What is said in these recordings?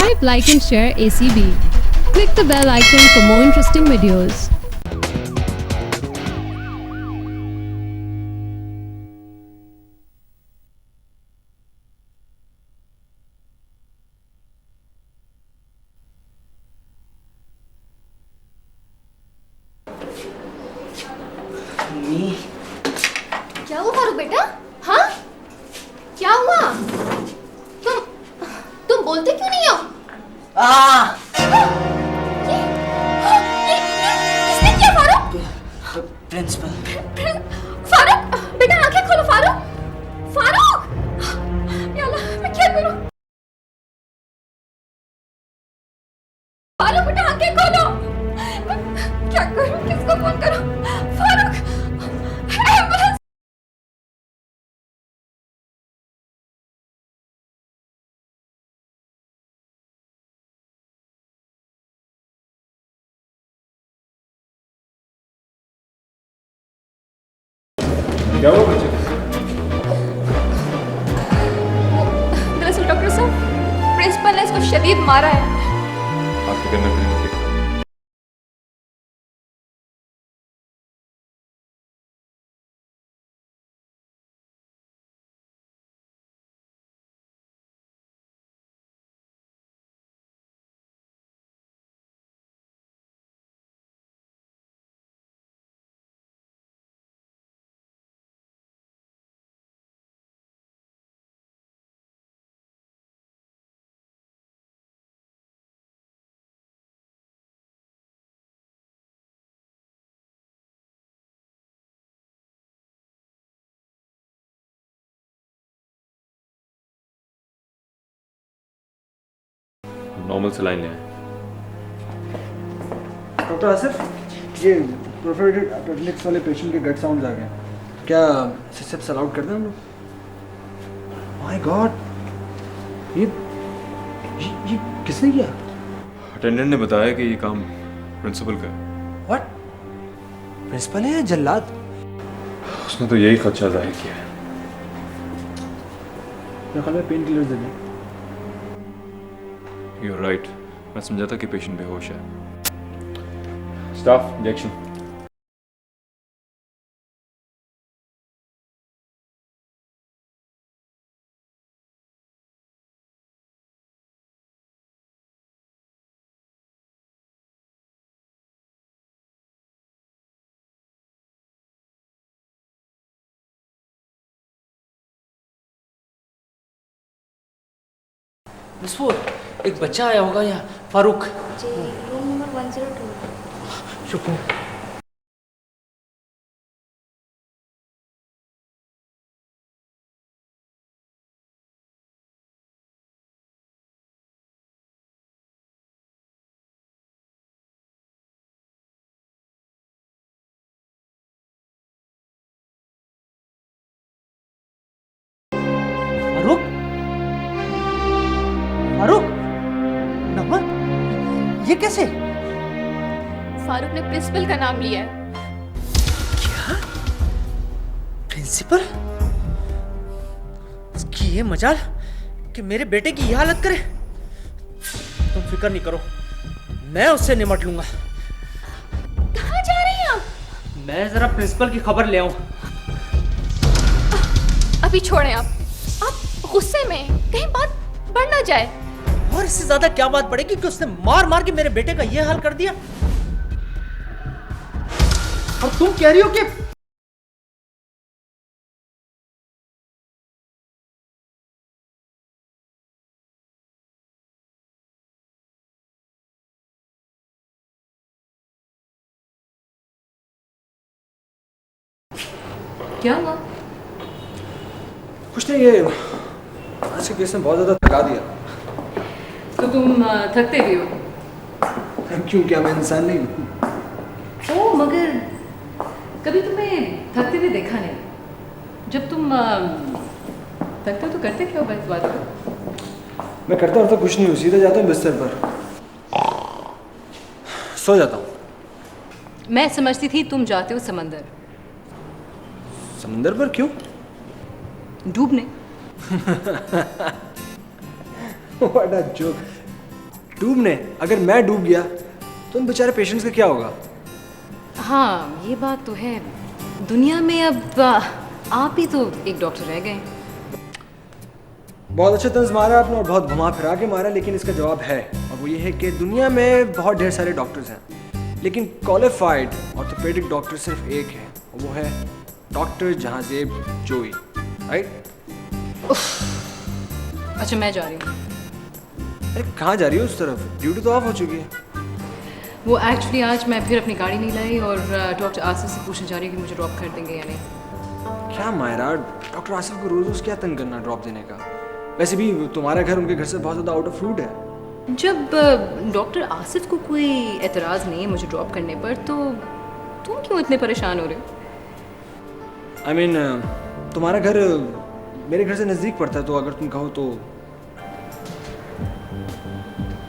Subscribe, like and share ACB. Click the bell icon for more interesting videos. क्या हुआ फारूक बेटा? हाँ, क्या हुआ? तुम बोलते क्यों नहीं हो? ये किसने किया फारूक? प्रिंसिपल। फारूक बेटा आंखें खोलो फारूक। फारूक, या अल्लाह मैं क्या करूं? फारूक बेटा आंखें खोलो। क्या करूं? किसको फोन करूं? फारूक, एम्बुलेंस। क्या हुआ बच्चे? दरअसल डॉक्टर साहब, प्रिंसिपल ने इसको शदीद मारा है। आप फिक्र न करें। नॉर्मल सलाइन ले आए। डॉक्टर आसिफ, ये प्रोफेटेड अपेंडिक्स वाले पेशेंट के गट साउंड्स आ गए। क्या सिसेप्स अलाउड कर दें हम लोग? माय गॉड, ये किसने किया? अटेंडेंट ने बताया कि ये काम प्रिंसिपल का है। व्हाट? प्रिंसिपल है या जल्लाद? उसने तो यही खदशा जाहिर किया है। मेरे ख्याल में पेन किलर्स दे दें। You're right. मैं समझा था कि पेशेंट बेहोश है। Staff injection. विस्फोट, एक बच्चा आया होगा यहाँ। फारूक जी, रूम नंबर 102। शुक्र। फारूक, फारूक, नंबर ये कैसे? फारूक ने प्रिंसिपल का नाम लिया है। क्या? प्रिंसिपल? उसकी ये मजाल कि मेरे बेटे की ये हालत करे। तुम फिक्र नहीं करो, मैं उससे निपट लूंगा। कहाँ जा रहे हैं आप? मैं जरा प्रिंसिपल की खबर ले आऊं। अभी छोड़ें आप गुस्से में कहीं बात बढ़ ना जाए। और इससे ज्यादा क्या बात पड़ेगी कि उसने मार मार के मेरे बेटे का ये हाल कर दिया। और तुम कह रही हो कि क्या हुआ? कुछ नहीं, ये आज के केस ने बहुत ज़्यादा थका दिया। तो तुम थकते भी हो? क्यों, क्या मैं इंसान नहीं हूँ? ओ, मगर कभी तुम्हें थकते हुए देखा नहीं। जब तुम थकते हो तो करते क्या हो इस बात को? मैं करता और तो कुछ नहीं हूँ, सीधे जाता हूँ बिस्तर पर, सो जाता हूँ। मैं समझती थी तुम जाते हो समंदर। समंदर पर क्यों? डूबने। What a joke. डूबने? अगर मैं डूब गया तो उन बेचारे पेशेंट्स का क्या होगा? हाँ ये बात तो है, दुनिया में अब आप ही तो एक डॉक्टर रह गए। बहुत अच्छा तंज मारा आपने और बहुत घुमा फिरा के मारा, लेकिन इसका जवाब है, और वो ये है कि दुनिया में बहुत ढेर सारे डॉक्टर्स हैं, लेकिन क्वालिफाइड ऑर्थोपेडिक डॉक्टर सिर्फ एक है, और वो है डॉक्टर जहांजेब जोई, राइट? अच्छा मैं जा रही हूँ। अरे कहाँ जा रही हो उस तरफ? ड्यूटी तो ऑफ हो चुकी है। वो एक्चुअली आज मैं फिर अपनी गाड़ी नहीं लाई और डॉक्टर आसिफ से पूछने जा रही हूँ कि मुझे ड्रॉप कर देंगे या नहीं। क्या मायरा, डॉक्टर आसिफ को रोज रोज क्या तंग करना ड्रॉप देने का? वैसे भी तुम्हारा घर उनके घर से बहुत ज़्यादा आउट ऑफ रूट है। जब डॉक्टर आसिफ को कोई एतराज़ नहीं है मुझे ड्रॉप करने पर, तो तुम क्यों इतने परेशान हो रहे हो? I mean, तुम्हारा घर मेरे घर से नज़दीक पड़ता है, तो अगर तुम कहो तो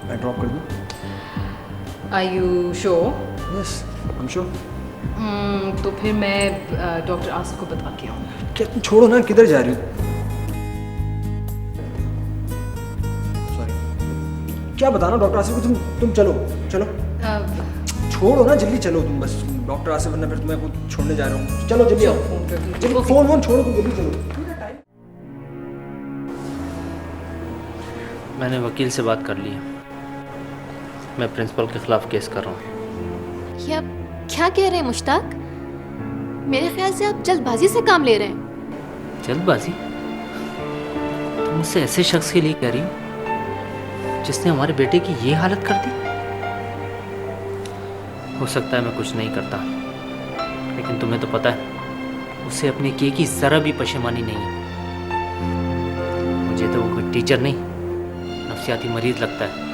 मैं ड्रॉप कर दूँ? Are you sure? Yes, I'm sure. तो फिर मैं डॉक्टर आसिफ को बता के आऊँ। क्या तुम छोड़ो ना, किधर जा रही हो? सॉरी, क्या बताना डॉक्टर आसिफ को? तुम चलो चलो, छोड़ो ना, जल्दी चलो तुम, बस डॉक्टर आसिफ, वरना फिर तुम्हें को छोड़ने जा रहा हूँ। चलो जल्दी आओ, फोन कर दूँ। जल्दी फोन वोन छोड़ो, तुम जल्दी चलो। मैंने वकील से बात कर ली है, मैं प्रिंसिपल के खिलाफ केस कर रहा हूँ। ये आप क्या कह रहे हैं मुश्ताक? मेरे ख्याल से आप जल्दबाजी से काम ले रहे हैं। जल्दबाजी? तुम मुझसे ऐसे शख्स के लिए कह रही हो जिसने हमारे बेटे की ये हालत कर दी? हो सकता है मैं कुछ नहीं करता, लेकिन तुम्हें तो पता है उसे अपने किए की जरा भी पशेमानी नहीं है। मुझे तो वो कोई टीचर नहीं, नफसियाती मरीज लगता है।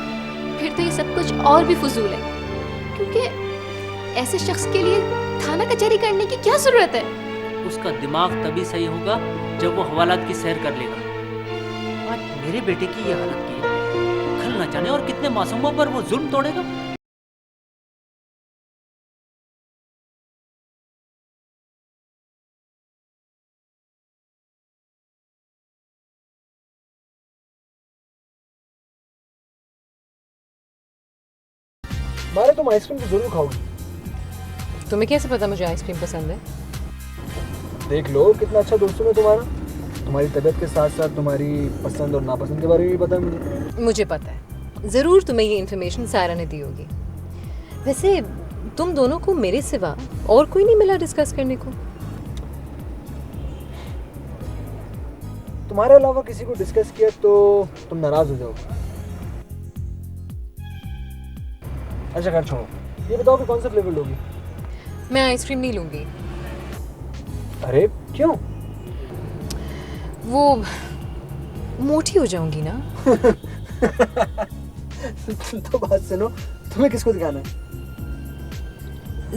फिर तो ये सब कुछ और भी फजूल है, क्योंकि ऐसे शख्स के लिए थाना कचहरी करने की क्या जरूरत है? उसका दिमाग तभी सही होगा जब वो हवालात की सैर कर लेगा। आज मेरे बेटे की ये हालत की है, खल न जाने और कितने मासूमों पर वो जुल्म तोड़ेगा। मारे तुम आइसक्रीम तो जरूर खाओगी। तुम्हें कैसे पता मुझे आइसक्रीम पसंद है? देख लो कितना अच्छा दोस्त हूँ मैं तुम्हारा। तुम्हारी तबीयत के साथ साथ तुम्हारी पसंद और नापसंद के बारे में भी पता है मुझे। मुझे पता है, ज़रूर तुम्हें ये इन्फॉर्मेशन सायरा ने दी होगी। वैसे तुम दोनों को मेरे सिवा और कोई नहीं मिला डिस्कस करने को? तुम्हारे अलावा किसी को डिस्कस किया तो तुम नाराज हो जाओगे। अच्छा खैर छोड़ो, ये बताओ कि कौन सा फ्लेवर लोगी? मैं आइसक्रीम नहीं लूँगी। अरे क्यों? वो मोटी हो जाऊंगी ना। तो बात सुनो, तुम्हें किसको दिखाना है?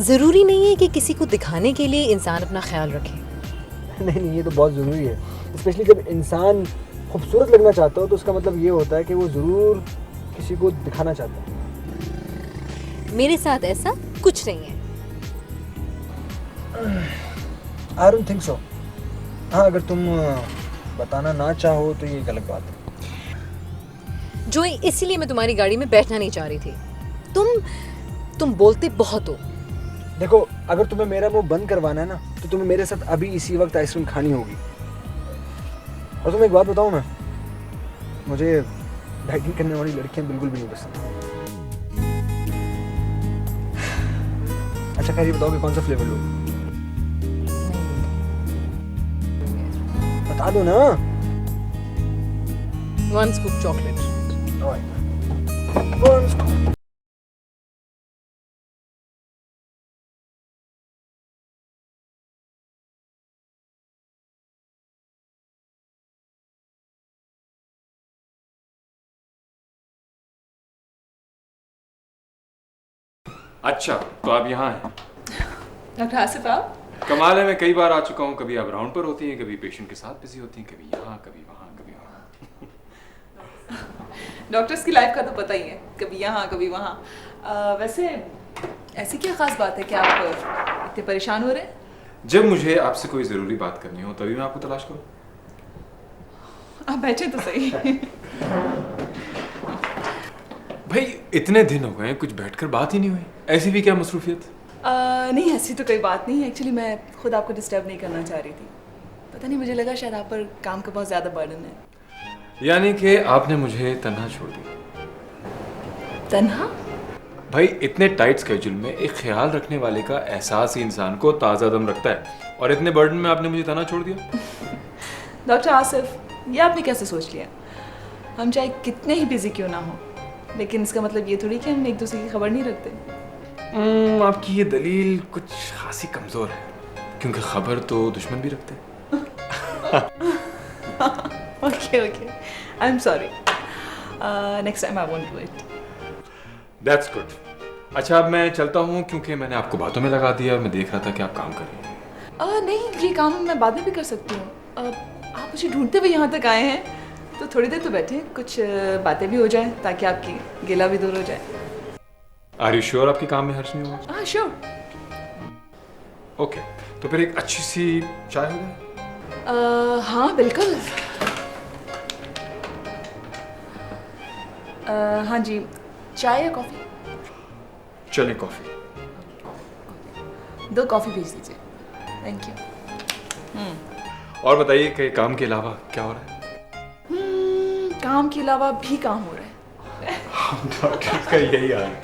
ज़रूरी नहीं है कि किसी को दिखाने के लिए इंसान अपना ख्याल रखे। नहीं, ये तो बहुत ज़रूरी है, स्पेशली जब इंसान खूबसूरत लगना चाहता हो तो उसका मतलब ये होता है कि वो ज़रूर किसी को दिखाना चाहता है। मेरे साथ ऐसा कुछ नहीं है। I don't think so. हाँ, अगर तुम बताना ना चाहो तो ये गलत बात है। जो इसीलिए मैं तुम्हारी गाड़ी में बैठना नहीं चाह रही थी। तुम बोलते बहुत हो। देखो, अगर तुम्हें मेरा मुंह बंद करवाना है ना, तो तुम्हें मेरे साथ अभी इसी वक्त आइसक्रीम खानी होगी। और तुम्हें एक बात बताऊं, मैं मुझे डाइटिंग करने वाली लड़कियां बिल्कुल भी नहीं पसंद। अच्छा खैर, ये बताओ कि कौन सा फ्लेवर लो? बता दो ना। 1 scoop chocolate. One scoop. अच्छा तो आप यहाँ हैं। डॉक्टर आसिफ आप? कमाल है, मैं कई बार आ चुका हूँ। कभी आप राउंड पर होती हैं, कभी पेशेंट के साथ बिजी होती हैं, कभी यहाँ कभी वहाँ कभी वहाँ। डॉक्टर्स की लाइफ का तो पता ही है, कभी यहाँ कभी वहाँ। वैसे ऐसी क्या खास बात है कि आप इतने परेशान हो रहे हैं? जब मुझे आपसे कोई ज़रूरी बात करनी हो तभी मैं आपको तलाश करूँ। आप बैठे तो सही। भाई इतने दिन हो गए कुछ बैठकर बात ही नहीं हुई, ऐसी भी क्या मसरूफियत? नहीं ऐसी तो कोई बात नहीं है। एक्चुअली मैं खुद आपको डिस्टर्ब नहीं करना चाह रही थी। पता नहीं, मुझे लगा शायद आप पर काम का बहुत ज़्यादा बर्डन है। यानी कि आपने मुझे तन्हा छोड़ दिया? तन्हा? भाई इतने टाइट स्केड्यूल में एक ख्याल रखने वाले का एहसास ही इंसान को ताज़ा दम रखता है, और इतने बर्डन में आपने मुझे तन्हा छोड़ दिया। डॉक्टर आसिफ, ये आपने कैसे सोच लिया? हम चाहे कितने ही बिजी क्यों ना हो, लेकिन इसका मतलब ये थोड़ी कि हम एक दूसरे की खबर नहीं रखते। आपकी ये दलील कुछ खासी कमज़ोर है, क्योंकि खबर तो दुश्मन भी रखते हैं। Okay okay, I am sorry, next time I won't do it. That's good. अच्छा अब मैं चलता हूँ, क्योंकि मैंने आपको बातों में लगा दिया। मैं देख रहा था कि आप काम कर रही हैं। नहीं, ये काम मैं बाद में भी कर सकती हूँ। आप मुझे ढूंढते हुए यहाँ तक आए हैं, तो थोड़ी देर तो बैठे, कुछ बातें भी हो जाएं, ताकि आपकी गिला भी दूर हो जाए। आर यू श्योर आपके काम में हर्ज नहीं होगा? हाँ श्योर। ओके, तो फिर एक अच्छी सी चाय हो जाए। हाँ बिल्कुल। हाँ जी, चाय या कॉफ़ी? चले कॉफ़ी। 2 कॉफ़ी भेज दीजिए। Thank you. और बताइए कि काम के अलावा क्या हो रहा है? काम के अलावा भी काम हो रहा है। डॉक्टर का यही हाल है।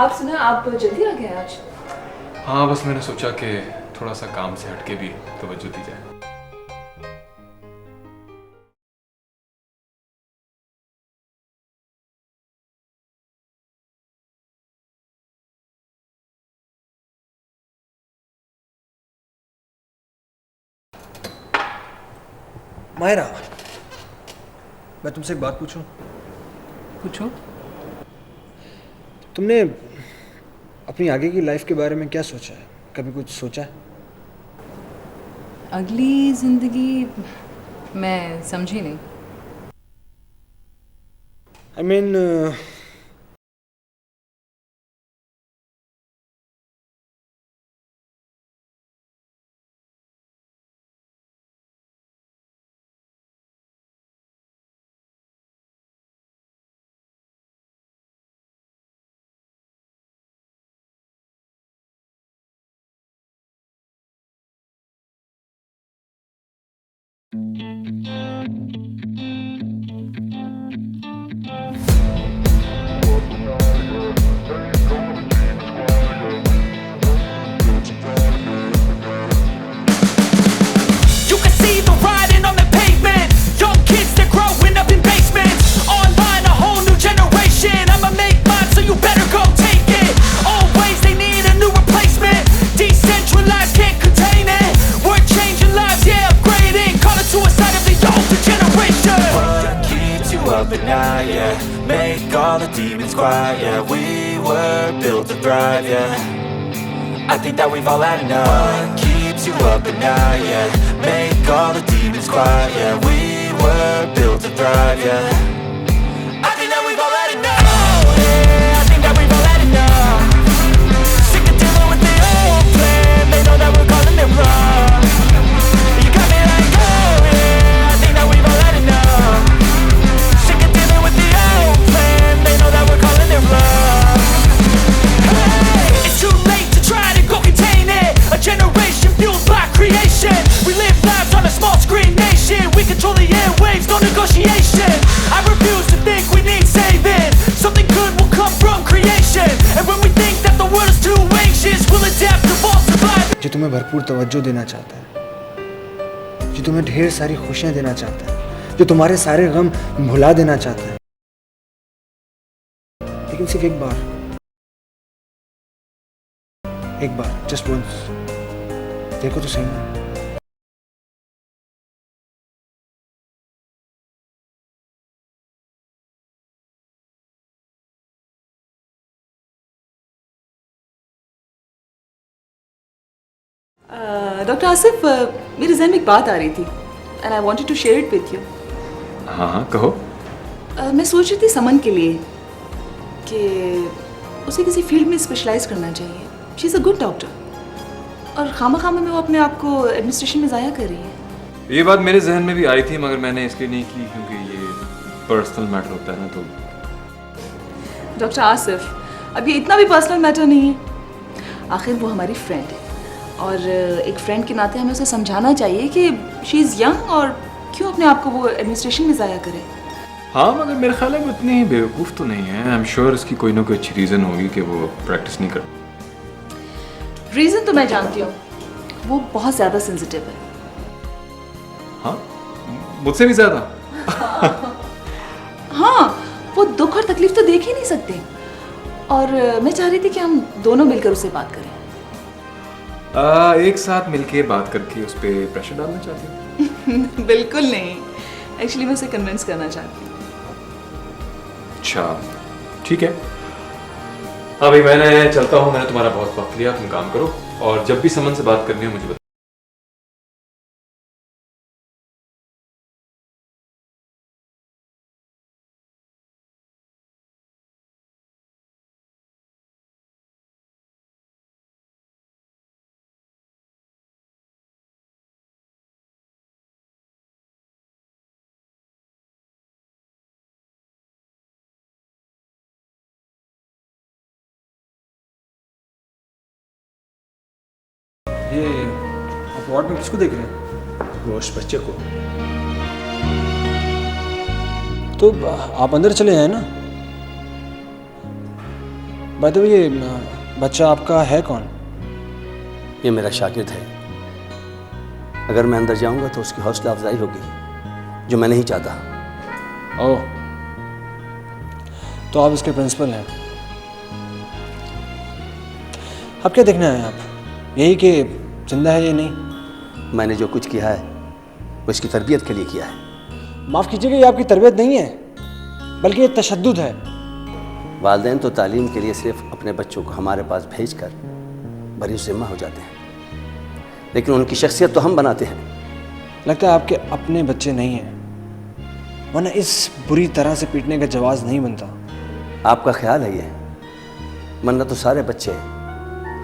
आप सुना, आप जल्दी आ गए आज? हाँ, बस मैंने सोचा कि थोड़ा सा काम से हटके भी तवज्जो दी जाए। मायरा, मैं तुमसे एक बात पूछूं? पूछो। तुमने अपनी आगे की लाइफ के बारे में क्या सोचा है? कभी कुछ सोचा है? अगली जिंदगी मैं समझी नहीं। I mean, You can see the writing on the pavement. Young kids, they're growing up in basements. Online, a whole new generation. I'ma make mine, so you better go take it. Always, they need a new replacement. Decentralized, can't contain it. We're changing lives, yeah, upgrading. Call it suicide of the older generation. What keeps you up at night, yeah? Make all the demons quiet, yeah. We were built to thrive, yeah. I think that we've all had enough. What keeps you up at night, yeah? Make all the demons quiet, yeah. We were built to thrive, yeah. I think that we've all had enough. Oh, yeah, I think that we've all had enough. Sick of dealing with the old plan. They know that we're calling them wrong. You got me like, oh yeah, I think that we've all had enough. Sick of dealing with the old plan. They know that we're calling them wrong. Hey, It's too late to try to go contain it. A generation fueled by creation. We live lives on a small screen nation. We control the airwaves, no negotiation. I refuse to think we need saving. Something good will come from creation. And when we think that the world is too anxious, we'll adapt to fall survive. जो तुम्हें भरपूर तवज्जो देना चाहता है, जो तुम्हें ढेर सारी खुशियां देना चाहता है, जो तुम्हारे सारे गम भुला देना चाहता है, लेकिन सिर्फ एक बार जस्ट वंस देखो तो सही ना। डॉक्टर आसिफ, मेरे जहन में एक बात आ रही थी and I wanted to share it with you. हाँ हाँ, कहो। मैं सोच रही थी समन के लिए कि उसे किसी फील्ड में स्पेशलाइज करना चाहिए। She is a good doctor, और खामा में वो अपने आप को एडमिनिस्ट्रेशन में ज़ाया कर रही है। ये बात मेरे जहन में भी आई थी, मगर मैंने इसलिए नहीं की क्योंकि ये पर्सनल मैटर होता है ना, तो डॉक्टर आसिफ, अब ये इतना भी पर्सनल मैटर नहीं है। आखिर वो हमारी फ्रेंड है और एक फ्रेंड के नाते हमें उसे समझाना चाहिए कि शी इज़ यंग और क्यों अपने आप को वो एडमिनिस्ट्रेशन में ज़ाया करे। हाँ, मगर मेरे ख्याल है वो इतनी ही बेवकूफ़ तो नहीं है। आई एम श्योर इसकी कोई ना कोई अच्छी रीज़न होगी कि वो प्रैक्टिस नहीं कर। रीज़न तो मैं जानती हूँ, वो बहुत ज़्यादा सेंसिटिव है। हाँ, मुझसे भी ज़्यादा। हाँ, वो दुख और तकलीफ तो देख ही नहीं सकते। और मैं चाह रही थी कि हम दोनों मिलकर उससे बात करें। एक साथ मिलके बात करके उस पर प्रेशर डालना चाहती हूँ? बिल्कुल नहीं, एक्चुअली मैं उसे कन्विंस करना चाहती हूँ। अच्छा, ठीक है। अभी मैंने चलता हूँ, मैंने तुम्हारा बहुत वक्त लिया, तुम काम करो और जब भी समन से बात करनी हो मुझे बताओ। ये आप वार्ड में किसको देख रहे हैं? वो उस बच्चे को। तो आप अंदर चले जाए ना। बाय द वे, ये बच्चा आपका है कौन? ये मेरा शागिर्द है। अगर मैं अंदर जाऊंगा तो उसकी हौसला अफजाई होगी, जो मैं नहीं चाहता। ओह, तो आप इसके प्रिंसिपल हैं। अब क्या देखना है आप? यही कि जिंदा है या नहीं? मैंने जो कुछ किया है वो इसकी तरबियत के लिए किया है। माफ़ कीजिएगा, ये आपकी तरबियत नहीं है, बल्कि ये तशद्दुद है। वालिदैन तो तालीम के लिए सिर्फ अपने बच्चों को हमारे पास भेज कर बरी ज़िम्मा हो जाते हैं, लेकिन उनकी शख्सियत तो हम बनाते हैं। लगता है आपके अपने बच्चे नहीं हैं, वरना इस बुरी तरह से पीटने का जवाब नहीं बनता। आपका ख्याल है ये, वरना तो सारे बच्चे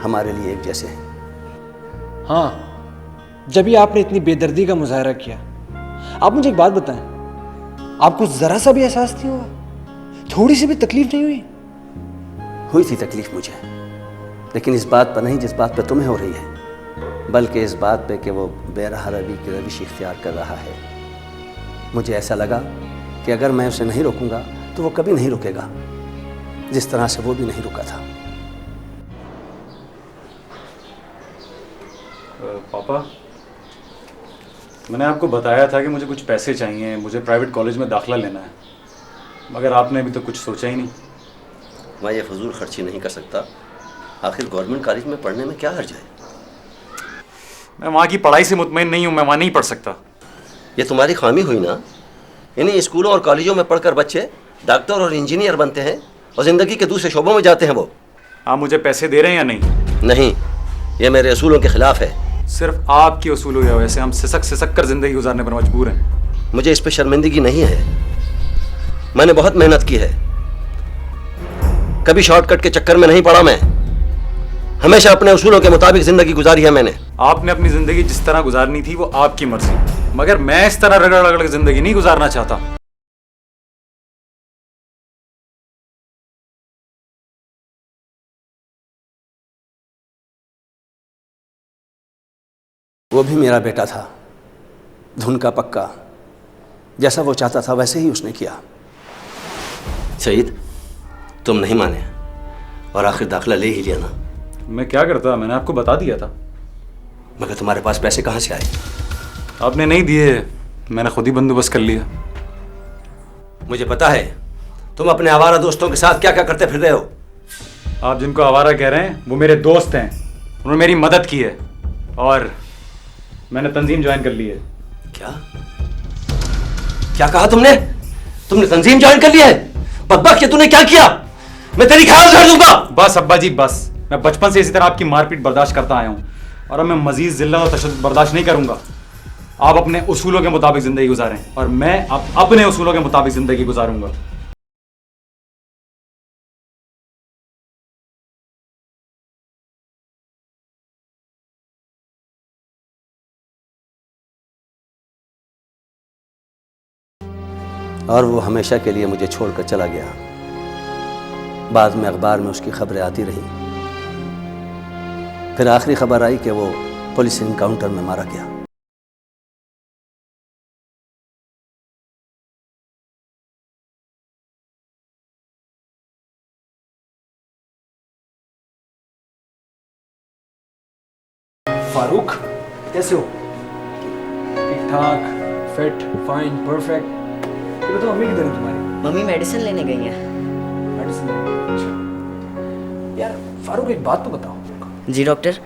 हमारे लिए एक जैसे हैं। हाँ, जब ही आपने इतनी बेदर्दी का मुजाहरा किया। आप मुझे एक बात बताएं, आपको ज़रा सा भी एहसास नहीं हुआ? थोड़ी सी भी तकलीफ नहीं हुई? हुई थी तकलीफ मुझे, लेकिन इस बात पर नहीं जिस बात पर तुम्हें हो रही है, बल्कि इस बात पे कि वो बेरह रवि की रविश इख्तियार कर रहा है। मुझे ऐसा लगा कि अगर मैं उसे नहीं रोकूंगा तो वो कभी नहीं रुकेगा, जिस तरह से वो भी नहीं रुका था। पापा, मैंने आपको बताया था कि मुझे कुछ पैसे चाहिए, मुझे प्राइवेट कॉलेज में दाखिला लेना है, मगर आपने अभी तो कुछ सोचा ही नहीं। मैं ये फजूल खर्ची नहीं कर सकता। आखिर गवर्नमेंट कॉलेज में पढ़ने में क्या हर्ज है? मैं वहाँ की पढ़ाई से मुतमईन नहीं हूँ, मैं वहाँ नहीं पढ़ सकता। ये तुम्हारी खामी हुई ना। इन्हीं स्कूलों और कॉलेजों में पढ़कर बच्चे डॉक्टर और इंजीनियर बनते हैं और ज़िंदगी के दूसरे शोबों में जाते हैं। वो आप मुझे पैसे दे रहे हैं या नहीं? नहीं, ये मेरे असूलों के खिलाफ है। सिर्फ आपके असूलों की वजह से हम सिसक कर जिंदगी गुजारने पर मजबूर हैं। मुझे इस पर शर्मिंदगी नहीं है। मैंने बहुत मेहनत की है, कभी शॉर्टकट के चक्कर में नहीं पड़ा। मैं हमेशा अपने असूलों के मुताबिक जिंदगी गुजारी है मैंने। आपने अपनी जिंदगी जिस तरह गुजारनी थी वो आपकी मर्जी, मगर मैं इस तरह रगड़ रगड़ के जिंदगी नहीं गुजारना चाहता। वो भी मेरा बेटा था, धुन का पक्का। जैसा वो चाहता था वैसे ही उसने किया। सईद, तुम नहीं माने और आखिर दाखिला ले ही लिया ना। मैं क्या करता, मैंने आपको बता दिया था। मगर तुम्हारे पास पैसे कहाँ से आए? आपने नहीं दिए, मैंने खुद ही बंदोबस्त कर लिया। मुझे पता है तुम अपने आवारा दोस्तों के साथ क्या क्या करते फिर रहे हो। आप जिनको आवारा कह रहे हैं वो मेरे दोस्त हैं, उन्होंने मेरी मदद की है और मैंने तंजीम ज्वाइन कर ली है। क्या क्या कहा तुमने? तुमने तंजीम ज्वाइन कर लिया है? बदबख्त, तूने क्या किया? मैं तेरी ख्याल कर दूंगा। बस अब्बा जी बस, मैं बचपन से इसी तरह आपकी मारपीट बर्दाश्त करता आया हूँ और अब मैं मजीद जिल्लत और तशद्दुद बर्दाश्त नहीं करूंगा। आप अपने उसूलों के मुताबिक जिंदगी गुजारें और मैं अपने उसूलों के मुताबिक जिंदगी गुजारूंगा। और वो हमेशा के लिए मुझे छोड़कर चला गया। बाद में अखबार में उसकी खबरें आती रही। फिर आखिरी खबर आई कि वो पुलिस इनकाउंटर में मारा गया। फारूक, कैसे हो? ठीक ठाक, फिट, फाइन, परफेक्ट। ये बताओ मम्मी किधर है तुम्हारी? मम्मी मेडिसिन लेने गई हैं। मेडिसिन? अच्छा यार फारूक, एक बात तो बताओ। जी डॉक्टर।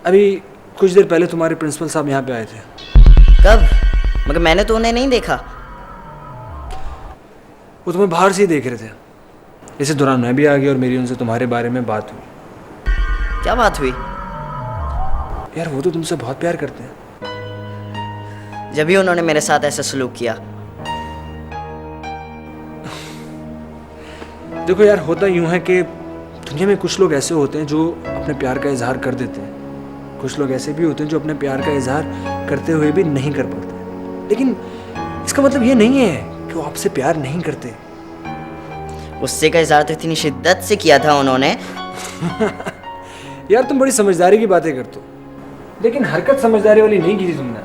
अभी कुछ देर पहले तुम्हारे प्रिंसिपल साहब यहाँ पे आए थे। कब? मगर मैंने तो उन्हें नहीं देखा। वो तुम्हें बाहर से ही देख रहे थे। इसी दौरान मैं भी आ गया और मेरी उनसे तुम्हारे बारे में बात हुई। क्या बात हुई? यार वो तो तुमसे बहुत प्यार करते हैं। जब भी उन्होंने मेरे साथ ऐसा सलूक किया। देखो यार, होता यूं है कि दुनिया में कुछ लोग ऐसे होते हैं जो अपने प्यार का इजहार कर देते हैं, कुछ लोग ऐसे भी होते हैं जो अपने प्यार का इजहार करते हुए भी नहीं कर पाते। लेकिन इसका मतलब ये नहीं है कि वो आपसे प्यार नहीं करते। गुस्से का इजहार तो इतनी शिद्दत से किया था उन्होंने। यार तुम बड़ी समझदारी की बातें करते हो, लेकिन हरकत समझदारी वाली नहीं की थी तुमने।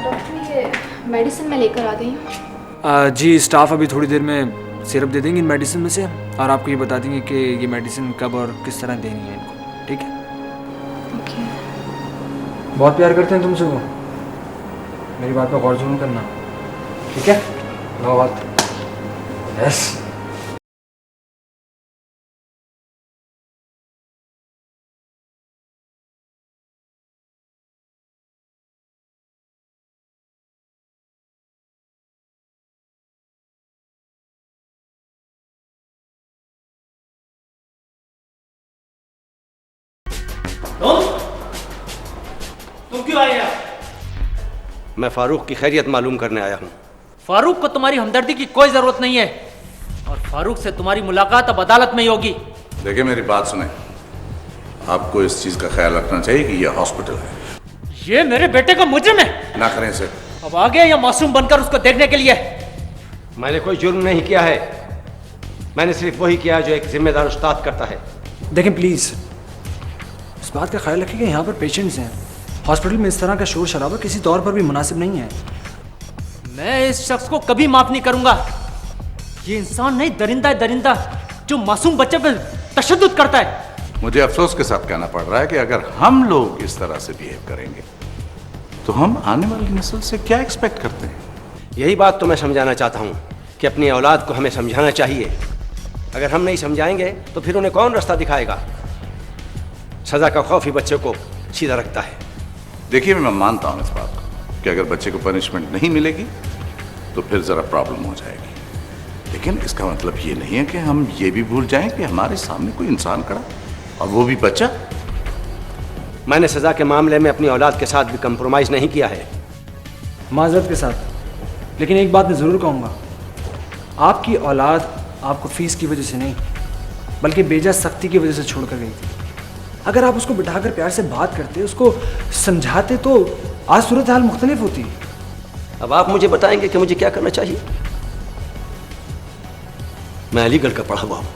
डॉक्टर, ये मेडिसिन मैं लेकर आ गई हूँ। जी, स्टाफ अभी थोड़ी देर में सिरप दे देंगे इन मेडिसिन में से, और आपको ये बता देंगे कि ये मेडिसिन कब और किस तरह देनी है इनको। ठीक है? ओके। बहुत प्यार करते हैं तुमसे वो, मेरी बात पर गौर जरूर करना। ठीक है? लो बात। यस। तुम क्यों आए यहाँ? मैं फारूक की खैरियत मालूम करने आया हूँ। फारूक को तुम्हारी हमदर्दी की कोई जरूरत नहीं है, और फारूक से तुम्हारी मुलाकात अब अदालत में ही होगी। देखिए मेरी बात सुने, आपको इस चीज का ख्याल रखना चाहिए कि यह हॉस्पिटल है। ये मेरे बेटे का मुजरिम है। ना करें इसे। अब आ गया या मासूम बनकर उसको देखने के लिए। मैंने कोई जुर्म नहीं किया है, मैंने सिर्फ वही किया जो एक जिम्मेदार उस्ताद करता है। देखें प्लीज, इस बात का ख्याल रखिए कि यहाँ पर पेशेंट्स हैं। हॉस्पिटल में इस तरह का शोर शराबा किसी तौर पर भी मुनासिब नहीं है। मैं इस शख्स को कभी माफ नहीं करूंगा। ये इंसान नहीं, दरिंदा है, दरिंदा जो मासूम बच्चे पर तशद्दुद करता है। मुझे अफसोस के साथ कहना पड़ रहा है कि अगर हम लोग इस तरह से बिहेव करेंगे तो हम आने वाली नस्ल से क्या एक्सपेक्ट करते हैं? यही बात तो मैं समझाना चाहता हूँ कि अपनी औलाद को हमें समझाना चाहिए। अगर हम नहीं समझाएंगे तो फिर उन्हें कौन रास्ता दिखाएगा? सजा का खौफ ही बच्चे को सीधा रखता है। देखिए मैं मानता हूँ इस बात को कि अगर बच्चे को पनिशमेंट नहीं मिलेगी तो फिर ज़रा प्रॉब्लम हो जाएगी, लेकिन इसका मतलब ये नहीं है कि हम ये भी भूल जाएं कि हमारे सामने कोई इंसान खड़ा, और वो भी बच्चा। मैंने सज़ा के मामले में अपनी औलाद के साथ भी कंप्रोमाइज़ नहीं किया है। माजरत के साथ, लेकिन एक बात मैं ज़रूर कहूँगा, आपकी औलाद आपको फीस की वजह से नहीं बल्कि बेजा सख्ती की वजह से छोड़ कर गई थी। अगर आप उसको बिठाकर प्यार से बात करते, उसको समझाते, तो आज सूरत हाल मुख्तलिफ होती। अब आप मुझे बताएंगे कि मुझे क्या करना चाहिए? मैं अलीगढ़ का पढ़ा हुआ हूँ।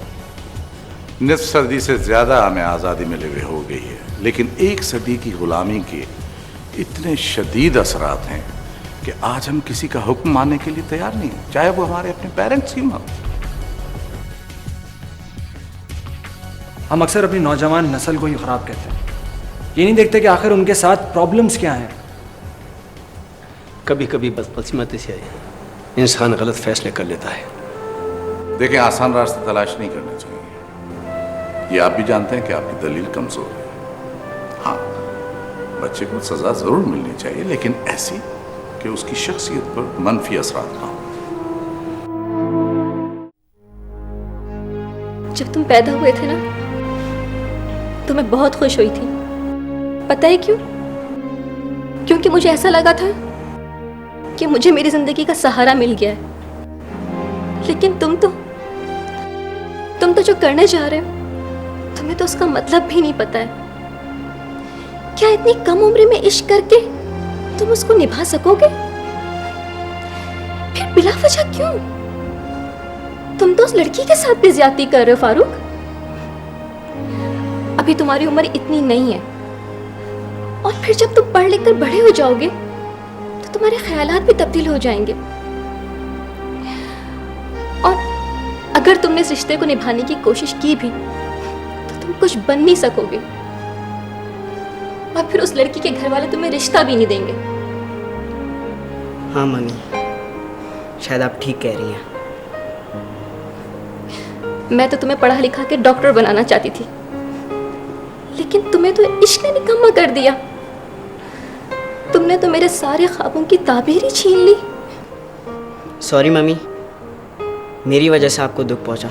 निस्फ सदी से ज़्यादा हमें आज़ादी मिले हुए हो गई है, लेकिन एक सदी की गुलामी के इतने शदीद असरात हैं कि आज हम किसी का हुक्म मानने के लिए तैयार नहीं, चाहे वो हमारे अपने पेरेंट्स ही हों। हम अक्सर अपनी नौजवान नस्ल को ही ख़राब कहते हैं, ये नहीं देखते कि आखिर उनके साथ प्रॉब्लम्स क्या हैं। कभी कभी बदकिस्मती से इंसान गलत फैसले कर लेता है। देखें, आसान रास्ते तलाश नहीं करने चाहिए। ये आप भी जानते हैं कि आपकी दलील कमज़ोर है। हाँ, बच्चे को सज़ा ज़रूर मिलनी चाहिए, लेकिन ऐसी कि उसकी शख्सियत पर मनफी असरात ना हो। जब तुम पैदा हुए थे ना, तो मैं बहुत खुश हुई थी। पता है क्यों? क्योंकि मुझे ऐसा लगा था कि मुझे मेरी जिंदगी का सहारा मिल गया है। लेकिन तुम तो जो करने जा रहे हो, तुम्हें तो उसका मतलब भी नहीं पता है। क्या इतनी कम उम्र में इश्क करके तुम उसको निभा सकोगे? फिर बिला वजह क्यों? तुम तो उस लड़की के साथ भी ज्यादती कर रहे हो फारूक। अभी तुम्हारी उम्र इतनी नहीं है, और फिर जब तुम पढ़ लिख कर बड़े हो जाओगे तो तुम्हारे ख्यालात भी तब्दील हो जाएंगे। और अगर तुमने इस रिश्ते को निभाने की कोशिश की भी तो तुम कुछ बन नहीं सकोगे, और फिर उस लड़की के घर वाले तुम्हें रिश्ता भी नहीं देंगे। हाँ मम्मी, शायद आप ठीक कह रही हैं। मैं तो तुम्हें पढ़ा लिखा के डॉक्टर बनाना चाहती थी, लेकिन तुम्हें तो इश्क ने निकम्मा कर दिया। तुमने तो मेरे सारे ख्वाबों की ताबीर ही छीन ली। सॉरी मम्मी, मेरी वजह से आपको दुख पहुंचा।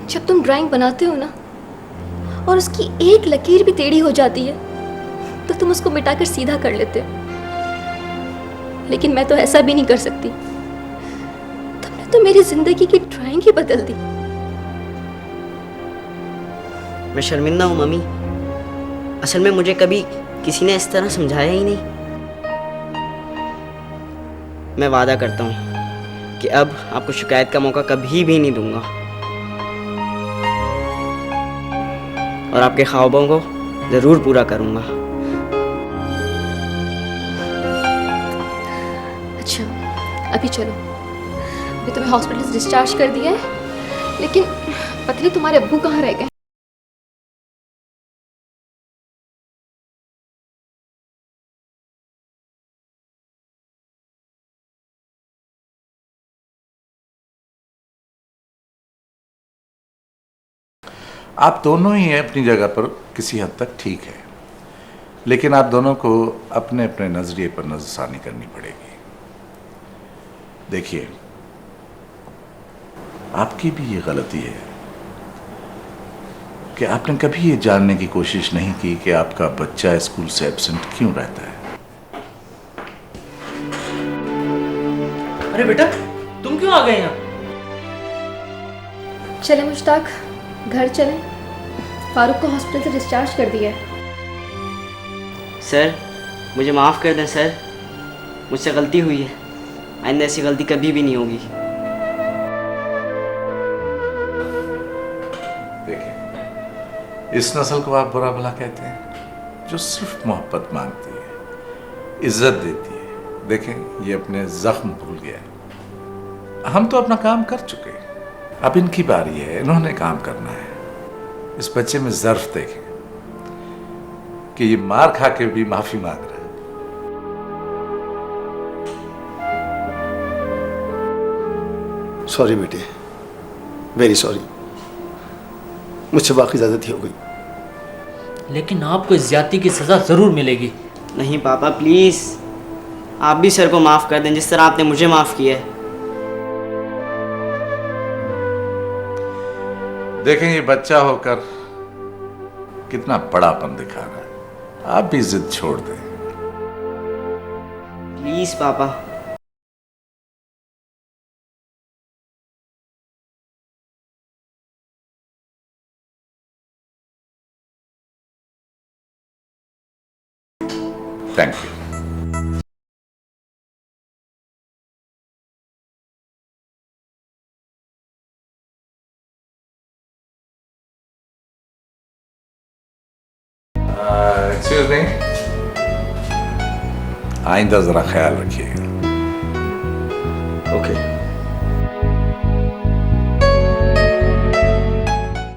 जब तुम ड्राइंग बनाते हो ना, और उसकी एक लकीर भी टेढ़ी हो जाती है, तो तुम उसको मिटाकर सीधा कर लेते हो। लेकिन मैं तो ऐसा भी नहीं कर सकती। तुमने तो मेरी जिंदगी की ड्राइंग ही बदल दी। मैं शर्मिंदा हूँ मम्मी। असल में मुझे कभी किसी ने इस तरह समझाया ही नहीं। मैं वादा करता हूँ कि अब आपको शिकायत का मौका कभी भी नहीं दूंगा, और आपके ख्वाबों को ज़रूर पूरा करूंगा। अच्छा, अभी चलो। अभी तुम्हें हॉस्पिटल से डिस्चार्ज कर दिया है, लेकिन पतली तुम्हारे अब्बू कहाँ रह गए? आप दोनों ही अपनी जगह पर किसी हद तक ठीक है, लेकिन आप दोनों को अपने अपने नजरिए पर नजरसानी करनी पड़ेगी। देखिए, आपकी भी ये गलती है कि आपने कभी ये जानने की कोशिश नहीं की कि आपका बच्चा स्कूल से एब्सेंट क्यों रहता है। अरे बेटा, तुम क्यों आ गए यहाँ? चले मुश्ताक, घर चले। फारूक को हॉस्पिटल से डिस्चार्ज कर दिया है। सर, मुझे माफ़ कर दें सर, मुझसे गलती हुई है। आइंदा ऐसी गलती कभी भी नहीं होगी। देखिए, इस नस्ल को आप बुरा भला कहते हैं, जो सिर्फ मोहब्बत मांगती है, इज्जत देती है। देखें, ये अपने जख्म भूल गया है। हम तो अपना काम कर चुके, अब इनकी बारी है, इन्होंने काम करना है। इस बच्चे में ज़र्फ देखें कि ये मार खा के भी माफी मांग रहा है। सॉरी बेटे, वेरी सॉरी, मुझसे वाकई ज़्यादती हो गई। लेकिन आपको इस ज्यादती की सजा जरूर मिलेगी। नहीं पापा, प्लीज़ आप भी सर को माफ़ कर दें, जिस तरह आपने मुझे माफ़ किया है। देखें, ये बच्चा होकर कितना बड़ापन दिखा रहा है। आप भी जिद छोड़ दें। प्लीज़ पापा। Thank you. एक्सक्यूज मी, आइंदा जरा ख्याल रखिएगा। ओके।